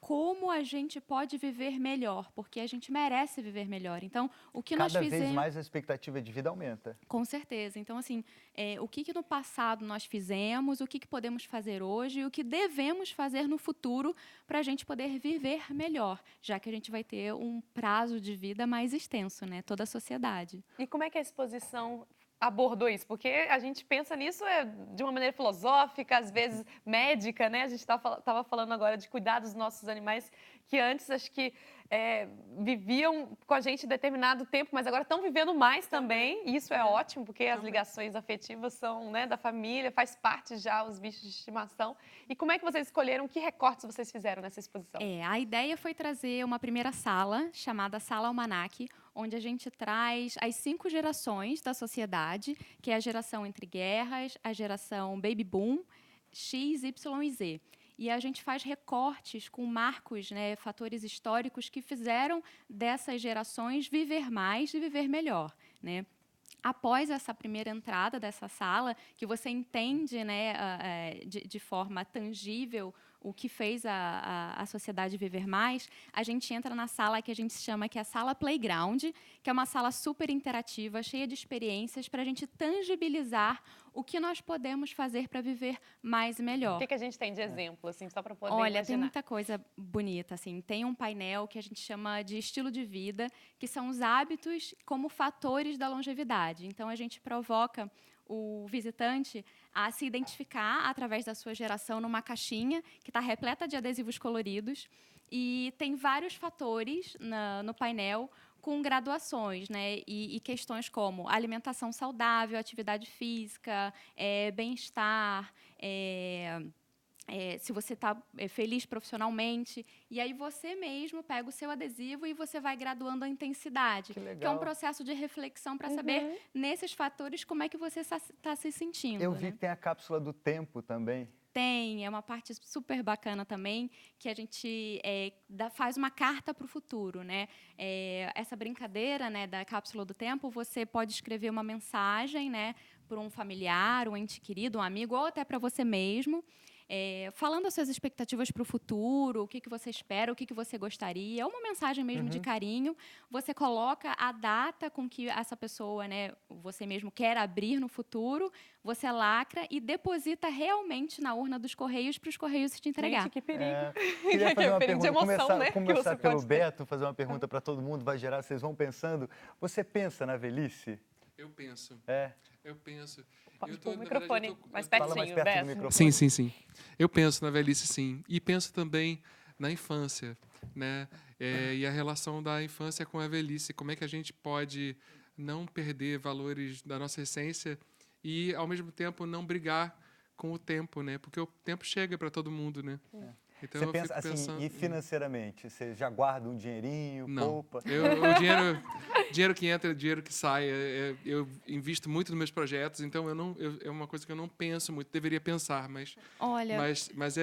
como a gente pode viver melhor, porque a gente merece viver melhor. Então, o que nós fizemos... Cada vez mais a expectativa de vida aumenta. Com certeza. Então, assim, o que no passado nós fizemos, o que podemos fazer hoje e o que devemos fazer no futuro para a gente poder viver melhor, já que a gente vai ter um prazo de vida mais extenso, né? Toda a sociedade. E como é que a exposição abordou isso? Porque a gente pensa nisso de uma maneira filosófica, às vezes médica, né? A gente estava falando agora de cuidar dos nossos animais, que antes acho que viviam com a gente determinado tempo, mas agora estão vivendo mais também. E isso é ótimo, porque as ligações afetivas são, né, da família, faz parte já os bichos de estimação. E como é que vocês escolheram? Que recortes vocês fizeram nessa exposição? A ideia foi trazer uma primeira sala, chamada Sala Almanac, onde a gente traz as 5 gerações da sociedade, que é a geração entre guerras, a geração Baby Boom, X, Y e Z. E a gente faz recortes com marcos, né, fatores históricos que fizeram dessas gerações viver mais e viver melhor, né? Após essa primeira entrada dessa sala, que você entende, né, de forma tangível o que fez a sociedade viver mais, a gente entra na sala que a gente chama que é a sala Playground, que é uma sala super interativa, cheia de experiências para a gente tangibilizar o que nós podemos fazer para viver mais e melhor. O que a gente tem de exemplo, assim, só para poder Olha, imaginar? tem muita coisa bonita, assim. Tem um painel que a gente chama de estilo de vida, que são os hábitos como fatores da longevidade. Então, a gente provoca o visitante a se identificar através da sua geração numa caixinha que está repleta de adesivos coloridos e tem vários fatores no painel com graduações, né? E questões como alimentação saudável, atividade física, bem-estar, se você está feliz profissionalmente. E aí você mesmo pega o seu adesivo e você vai graduando a intensidade. Que é um processo de reflexão para saber, nesses fatores, como é que você está se sentindo. Eu vi que tem a cápsula do tempo também. Tem, é uma parte super bacana também, que a gente faz uma carta para o futuro, né? Essa brincadeira, né, da cápsula do tempo, você pode escrever uma mensagem, né, para um familiar, um ente querido, um amigo, ou até para você mesmo, falando as suas expectativas para o futuro, o que você espera, o que você gostaria, uma mensagem mesmo de carinho. Você coloca a data com que essa pessoa, né, você mesmo quer abrir no futuro, você lacra e deposita realmente na urna dos Correios para os Correios te entregar. Gente, que perigo. Queria fazer uma perigo pergunta, de emoção, né? começar pelo Beto, fazer uma pergunta para todo mundo, vai gerar, vocês vão pensando. Você pensa na velhice? Eu penso. Eu penso. Pode pôr o microfone mais pertinho, Fala mais perto Beto. do microfone. Sim. Eu penso na velhice, sim. E penso também na infância, né? E a relação da infância com a velhice. Como é que a gente pode não perder valores da nossa essência e, ao mesmo tempo, não brigar com o tempo, né? Porque o tempo chega para todo mundo, né? Então, você pensa assim, pensando... e financeiramente? Você já guarda um dinheirinho, poupa? O dinheiro que entra, dinheiro que sai. Eu invisto muito nos meus projetos, então é uma coisa que eu não penso muito. Deveria pensar, mas... Olha... Mas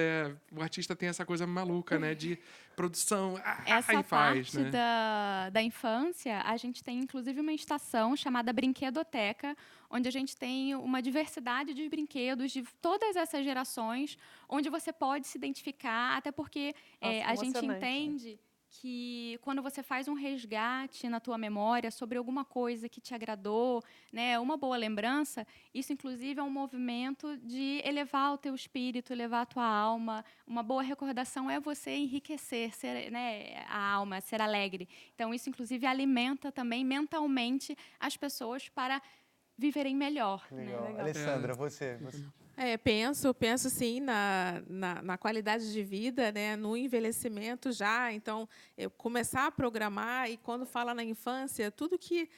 o artista tem essa coisa maluca, né? De produção, essa aí faz, parte né? da infância, a gente tem inclusive uma estação chamada Brinquedoteca, onde a gente tem uma diversidade de brinquedos de todas essas gerações, onde você pode se identificar, até porque a gente entende que quando você faz um resgate na tua memória sobre alguma coisa que te agradou, né, uma boa lembrança, isso inclusive é um movimento de elevar o teu espírito, elevar a tua alma. Uma boa recordação é você enriquecer, né, a alma, ser alegre. Então isso inclusive alimenta também mentalmente as pessoas para viverem melhor. Legal. Né? Alessandra, você... Penso sim na qualidade de vida, né, no envelhecimento já. Então, eu começar a programar, e quando fala na infância, tudo que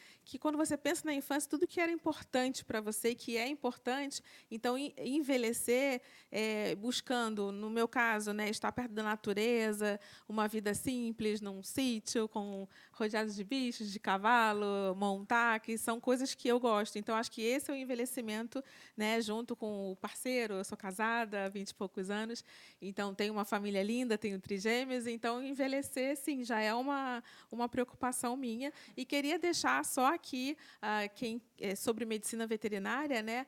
quando você pensa na infância, tudo que era importante para você, que é importante, então envelhecer buscando, no meu caso, né, estar perto da natureza, uma vida simples, num sítio, rodeado de bichos, de cavalo, montar, que são coisas que eu gosto. Então, acho que esse é o envelhecimento, né, junto com o parceiro. Eu sou casada há 20 e poucos anos, então tenho uma família linda, tenho trigêmeos, então envelhecer, sim, já é uma preocupação minha. E queria deixar só aqui sobre medicina veterinária, né,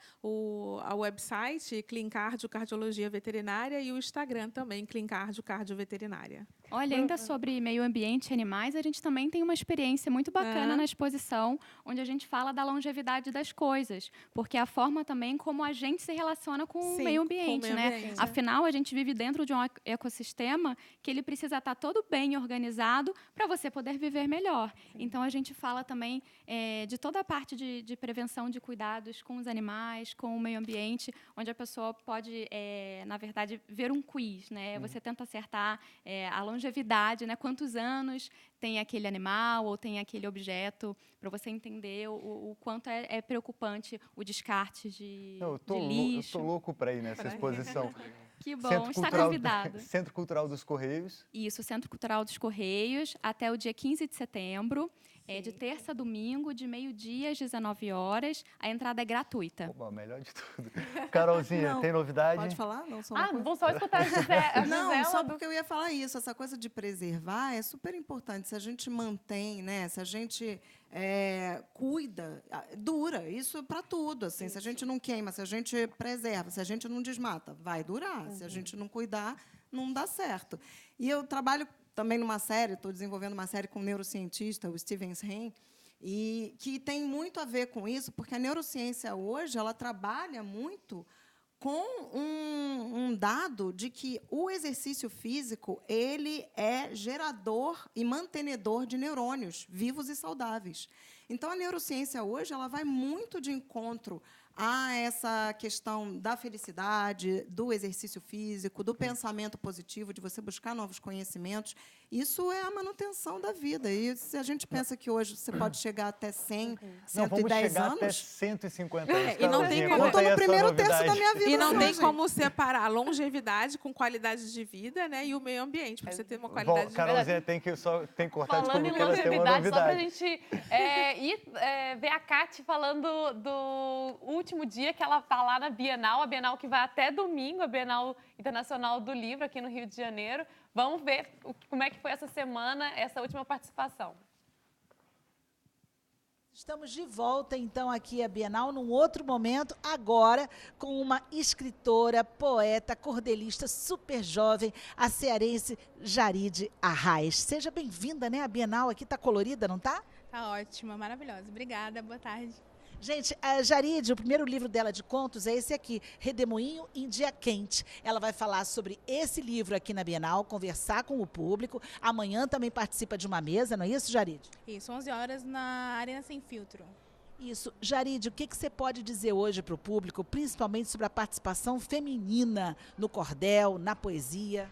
a website Clincardio Cardiologia Veterinária e o Instagram também, Clincardio Cardio Veterinária. Olha, ainda sobre meio ambiente e animais, a gente também tem uma experiência muito bacana na exposição, onde a gente fala da longevidade das coisas, porque é a forma também como a gente se relaciona com o meio ambiente, né? Afinal, a gente vive dentro de um ecossistema que ele precisa estar todo bem organizado para você poder viver melhor. Então, a gente fala também de toda a parte de prevenção de cuidados com os animais, com o meio ambiente, onde a pessoa pode, na verdade, ver um quiz, né? Você tenta acertar a longevidade, né? Quantos anos tem aquele animal ou tem aquele objeto, para você entender o quanto é preocupante o descarte de lixo. Eu tô louco para ir nessa exposição. Que bom, está convidado. Centro Cultural dos Correios. Isso, Centro Cultural dos Correios, até o dia 15 de setembro. É de terça a domingo, de meio-dia às 19 horas. A entrada é gratuita. Oba, melhor de tudo. Carolzinha, tem novidade? Pode falar? Não, vou só escutar a Gisela. Não, só porque eu ia falar isso. Essa coisa de preservar é super importante. Se a gente mantém, né? Se a gente cuida, dura. Isso é para tudo. Assim. Se a gente não queima, se a gente preserva, se a gente não desmata, vai durar. Se a gente não cuidar, não dá certo. E eu trabalho também numa série, estou desenvolvendo uma série com um neurocientista, o Steven Hein, e que tem muito a ver com isso, porque a neurociência hoje ela trabalha muito com um dado de que o exercício físico ele é gerador e mantenedor de neurônios vivos e saudáveis. Então, a neurociência hoje ela vai muito de encontro a essa questão da felicidade, do exercício físico, do pensamento positivo, de você buscar novos conhecimentos. Isso é a manutenção da vida. E se a gente pensa que hoje você pode chegar até 100, 110 vamos chegar anos... até 150 anos. E não tem como... Eu estou no primeiro terço da minha vida. E não tem como separar a longevidade com qualidade de vida, né, e o meio ambiente, para você ter uma qualidade de vida. Carolzinha tem que cortar falando de em como ela tem uma novidade. Só para a gente ir ver a Kati falando do último dia que ela está lá na Bienal, a Bienal que vai até domingo, a Bienal Internacional do Livro aqui no Rio de Janeiro. Vamos ver como é que foi essa semana, essa última participação. Estamos de volta, então, aqui à Bienal, num outro momento, agora, com uma escritora, poeta, cordelista super jovem, a cearense Jaride Arraes. Seja bem-vinda, né? A Bienal aqui está colorida, não está? Tá ótima, maravilhosa. Obrigada, boa tarde. Gente, a Jaride, o primeiro livro dela de contos é esse aqui, Redemoinho em Dia Quente. Ela vai falar sobre esse livro aqui na Bienal, conversar com o público. Amanhã também participa de uma mesa, não é isso, Jaride? Isso, 11 horas na Arena Sem Filtro. Isso. Jaride, o que você pode dizer hoje para o público, principalmente sobre a participação feminina no cordel, na poesia?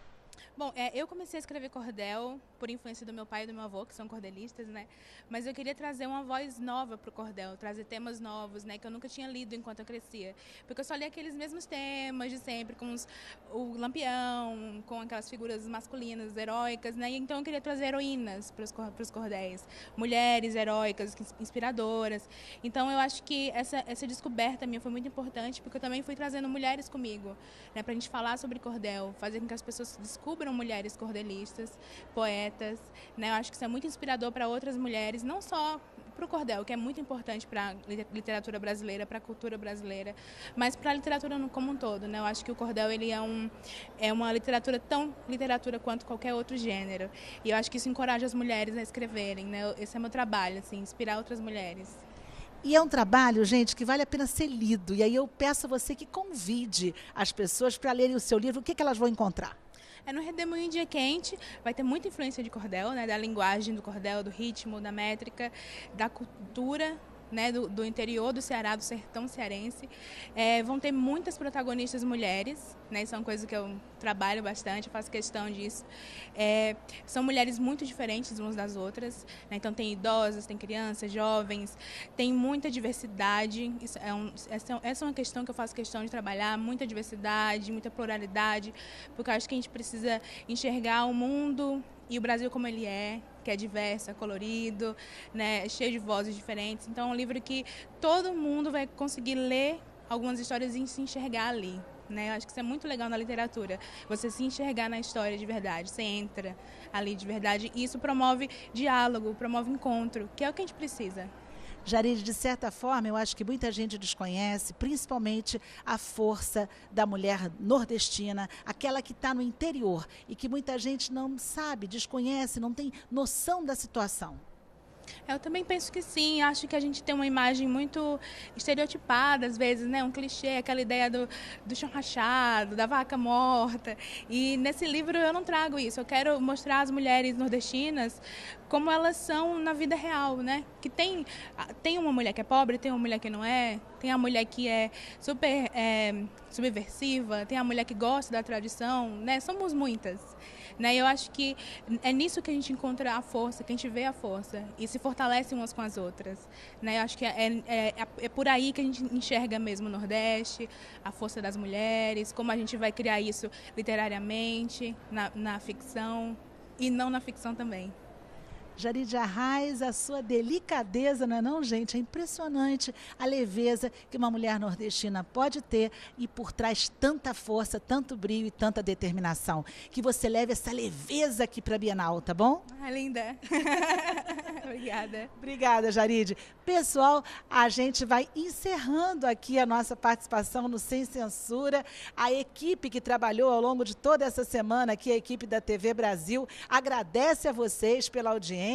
Bom, eu comecei a escrever cordel por influência do meu pai e do meu avô, que são cordelistas, né? Mas eu queria trazer uma voz nova para o cordel, trazer temas novos, né? Que eu nunca tinha lido enquanto eu crescia. Porque eu só li aqueles mesmos temas de sempre, com o lampião, com aquelas figuras masculinas, heróicas, né? Então eu queria trazer heroínas para os cordéis, mulheres heróicas, inspiradoras. Então eu acho que essa descoberta minha foi muito importante, porque eu também fui trazendo mulheres comigo, né? Para a gente falar sobre cordel, fazer com que as pessoas descubram mulheres cordelistas, poetas, né? Eu acho que isso é muito inspirador para outras mulheres, não só para o cordel, que é muito importante para a literatura brasileira, para a cultura brasileira, mas para a literatura como um todo, né? Eu acho que o cordel ele é uma literatura tão literatura quanto qualquer outro gênero. E eu acho que isso encoraja as mulheres a escreverem, né? Esse é meu trabalho, assim, inspirar outras mulheres. E é um trabalho, gente, que vale a pena ser lido. E aí eu peço a você que convide as pessoas para lerem o seu livro. O que elas vão encontrar? No Redemoinho em Dia Quente vai ter muita influência de cordel, né, da linguagem do cordel, do ritmo, da métrica, da cultura, né, do interior do Ceará, do sertão cearense. Vão ter muitas protagonistas mulheres, né, isso é uma coisa que eu trabalho bastante, eu faço questão disso. São mulheres muito diferentes umas das outras, né, então tem idosas, tem crianças, jovens, tem muita diversidade. Essa é uma questão que eu faço questão de trabalhar, muita diversidade, muita pluralidade, porque eu acho que a gente precisa enxergar o mundo e o Brasil como ele é, que é diverso, é colorido, né, cheio de vozes diferentes. Então é um livro que todo mundo vai conseguir ler algumas histórias e se enxergar ali, né? Eu acho que isso é muito legal na literatura, você se enxergar na história de verdade, você entra ali de verdade e isso promove diálogo, promove encontro, que é o que a gente precisa. Jaride, de certa forma, eu acho que muita gente desconhece, principalmente a força da mulher nordestina, aquela que está no interior e que muita gente não sabe, desconhece, não tem noção da situação. Eu também penso que sim, acho que a gente tem uma imagem muito estereotipada, às vezes, né? Um clichê, aquela ideia do chão rachado, da vaca morta. E nesse livro eu não trago isso, eu quero mostrar as mulheres nordestinas como elas são na vida real, né? Que tem uma mulher que é pobre, tem uma mulher que não é, tem a mulher que é super subversiva, tem a mulher que gosta da tradição, né? Somos muitas. Né? Eu acho que é nisso que a gente encontra a força, que a gente vê a força e se fortalece umas com as outras. Né? Eu acho que é por aí que a gente enxerga mesmo o Nordeste, a força das mulheres, como a gente vai criar isso literariamente, na ficção e não na ficção também. Jaride Arraes, a sua delicadeza, não é não, gente? É impressionante a leveza que uma mulher nordestina pode ter e por trás tanta força, tanto brilho e tanta determinação. Que você leve essa leveza aqui para a Bienal, tá bom? Ah, linda. Obrigada. Obrigada, Jaride. Pessoal, a gente vai encerrando aqui a nossa participação no Sem Censura. A equipe que trabalhou ao longo de toda essa semana aqui, a equipe da TV Brasil, agradece a vocês pela audiência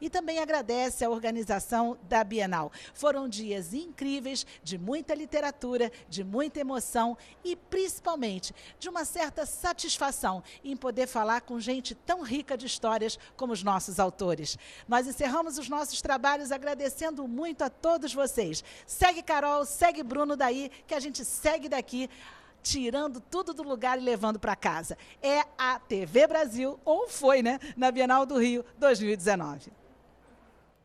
e também agradece a organização da Bienal. Foram dias incríveis, de muita literatura, de muita emoção e, principalmente, de uma certa satisfação em poder falar com gente tão rica de histórias como os nossos autores. Nós encerramos os nossos trabalhos agradecendo muito a todos vocês. Segue Carol, segue Bruno daí, que a gente segue daqui, tirando tudo do lugar e levando para casa. É a TV Brasil, ou foi, né, na Bienal do Rio 2019.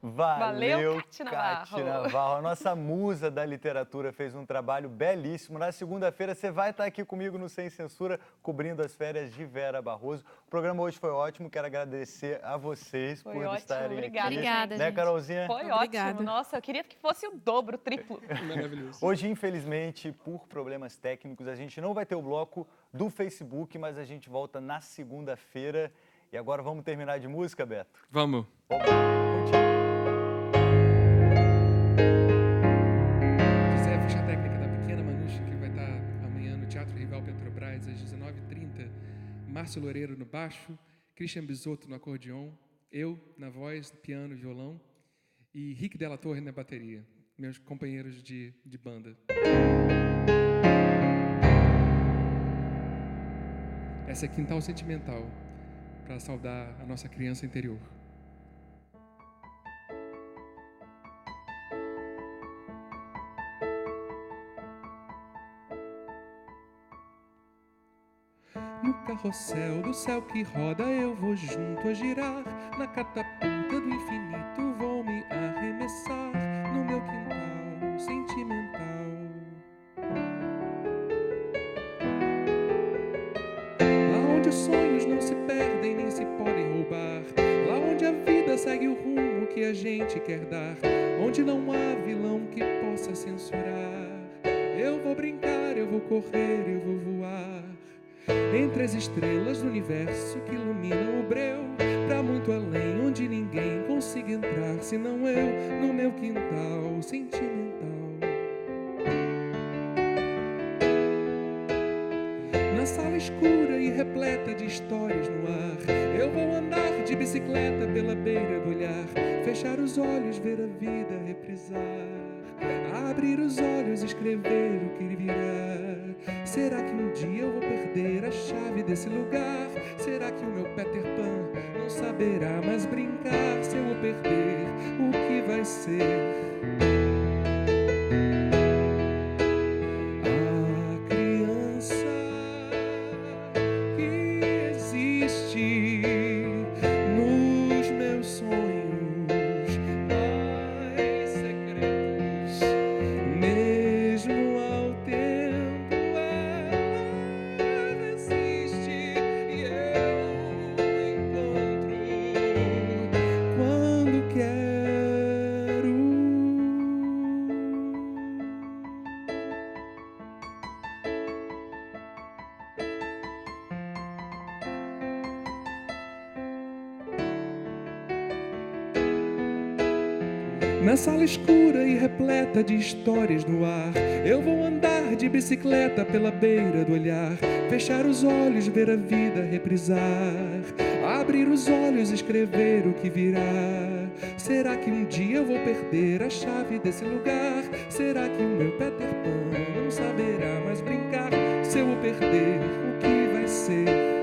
Valeu, Cátia Navarro. Navarro. A nossa musa da literatura fez um trabalho belíssimo. Na segunda-feira você vai estar aqui comigo no Sem Censura, cobrindo as férias de Vera Barroso. O programa hoje foi ótimo, quero agradecer a vocês por estarem obrigada, aqui. Obrigada, né, gente. Carolzinha? Foi Obrigada. ótimo. Nossa, eu queria que fosse o dobro, o triplo. Maravilhoso. Hoje, infelizmente, por problemas técnicos, a gente não vai ter o bloco do Facebook, mas a gente volta na segunda-feira. E agora vamos terminar de música, Beto? Vamos. Oba, contigo. José, a ficha técnica da Pequena Manusha, que vai estar amanhã no Teatro Rival Petrobras, às 19h30. Márcio Loureiro no baixo, Christian Bisotto no acordeon, eu na voz, piano, violão e Rick Della Torre na bateria, meus companheiros de banda. Essa é Quintal Sentimental, para saudar a nossa criança interior. No carrossel do céu que roda eu vou junto a girar, na catapulta do infinito vou me arremessar no meu quintal sentimental. Lá onde os sonhos não se perdem nem se podem roubar, lá onde a vida segue o rumo que a gente quer dar, onde não há vilão que possa censurar. Eu vou brincar, eu vou correr, eu vou voar entre as estrelas do universo que iluminam o breu, pra muito além, onde ninguém consiga entrar senão eu, no meu quintal sentimental. Na sala escura e repleta de histórias no ar, eu vou andar de bicicleta pela beira do olhar, fechar os olhos, ver a vida reprisar, abrir os olhos, escrever o que virá. Será que um dia eu vou perder a chave desse lugar? Será que o meu Peter Pan não saberá mais brincar? Se eu vou perder, o que vai ser? A criança que existe nos meus sonhos mais secretos, mesmo ao tempo ela resiste e eu encontro quando quero. Na sala escura e repleta de histórias no ar, eu vou andar de bicicleta pela beira do olhar, fechar os olhos, ver a vida reprisar, abrir os olhos, escrever o que virá. Será que um dia eu vou perder a chave desse lugar? Será que o meu Peter Pan não saberá mais brincar? Se eu o perder, o que vai ser?